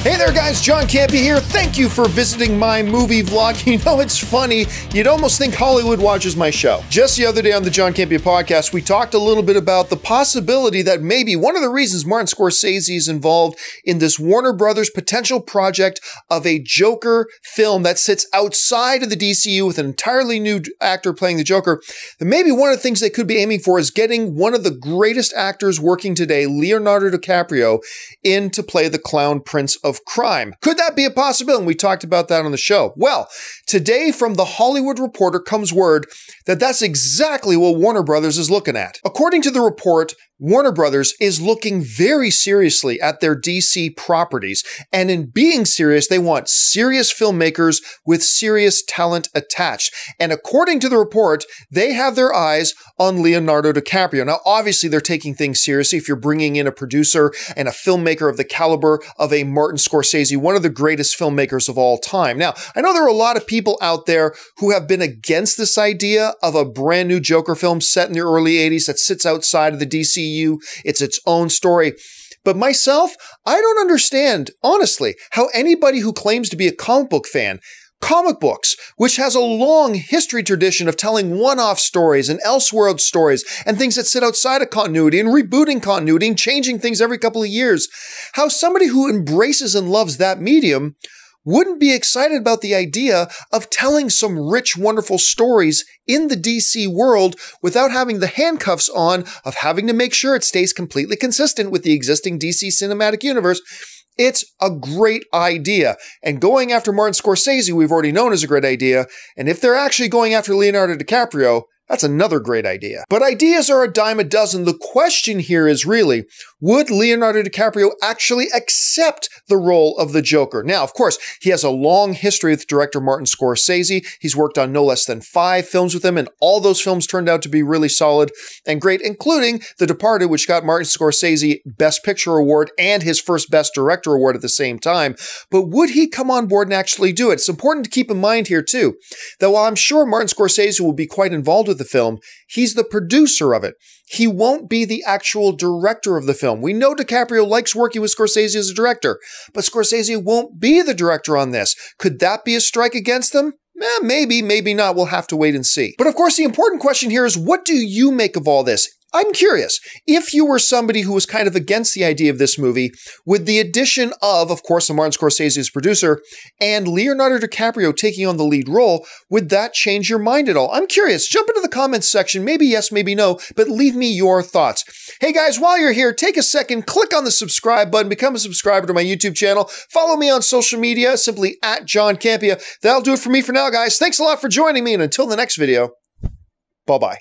Hey there guys, John Campea here. Thank you for visiting my movie vlog. You know, it's funny, you'd almost think Hollywood watches my show. Just the other day on the John Campea podcast, we talked a little bit about the possibility that maybe one of the reasons Martin Scorsese is involved in this Warner Brothers potential project of a Joker film that sits outside of the DCU with an entirely new actor playing the Joker, that maybe one of the things they could be aiming for is getting one of the greatest actors working today, Leonardo DiCaprio, in to play the Clown Prince of Crime. Could that be a possibility? And we talked about that on the show. Well, today from The Hollywood Reporter comes word that that's exactly what Warner Brothers is looking at. According to the report, Warner Brothers is looking very seriously at their DC properties, and in being serious, they want serious filmmakers with serious talent attached. And according to the report, they have their eyes on Leonardo DiCaprio. Now, obviously, they're taking things seriously if you're bringing in a producer and a filmmaker of the caliber of a Martin Scorsese, one of the greatest filmmakers of all time. Now, I know there are a lot of people out there who have been against this idea of a brand new Joker film set in the early 80s that sits outside of the DCU. It's its own story. But myself, I don't understand, honestly, how anybody who claims to be a comic book fan, comic books, which has a long history tradition of telling one-off stories and elseworld stories and things that sit outside of continuity and rebooting continuity and changing things every couple of years, how somebody who embraces and loves that medium wouldn't be excited about the idea of telling some rich, wonderful stories in the DC world without having the handcuffs on of having to make sure it stays completely consistent with the existing DC cinematic universe. It's a great idea. And going after Martin Scorsese, we've already known is a great idea. And if they're actually going after Leonardo DiCaprio, that's another great idea. But ideas are a dime a dozen. The question here is really, would Leonardo DiCaprio actually accept the role of the Joker? Now, of course, he has a long history with director Martin Scorsese. He's worked on no less than 5 films with him, and all those films turned out to be really solid and great, including The Departed, which got Martin Scorsese Best Picture Award and his first Best Director Award at the same time. But would he come on board and actually do it? It's important to keep in mind here, too, that while I'm sure Martin Scorsese will be quite involved with the film, he's the producer of it. He won't be the actual director of the film. We know DiCaprio likes working with Scorsese as a director, but Scorsese won't be the director on this. Could that be a strike against them? Maybe, maybe not. We'll have to wait and see. But of course, the important question here is, what do you make of all this? I'm curious, if you were somebody who was kind of against the idea of this movie, with the addition of course, Martin Scorsese as producer, and Leonardo DiCaprio taking on the lead role, would that change your mind at all? I'm curious. Jump into the comments section. Maybe yes, maybe no, but leave me your thoughts. Hey guys, while you're here, take a second, click on the subscribe button, become a subscriber to my YouTube channel, follow me on social media, simply at John Campea. That'll do it for me for now, guys. Thanks a lot for joining me, and until the next video, bye-bye.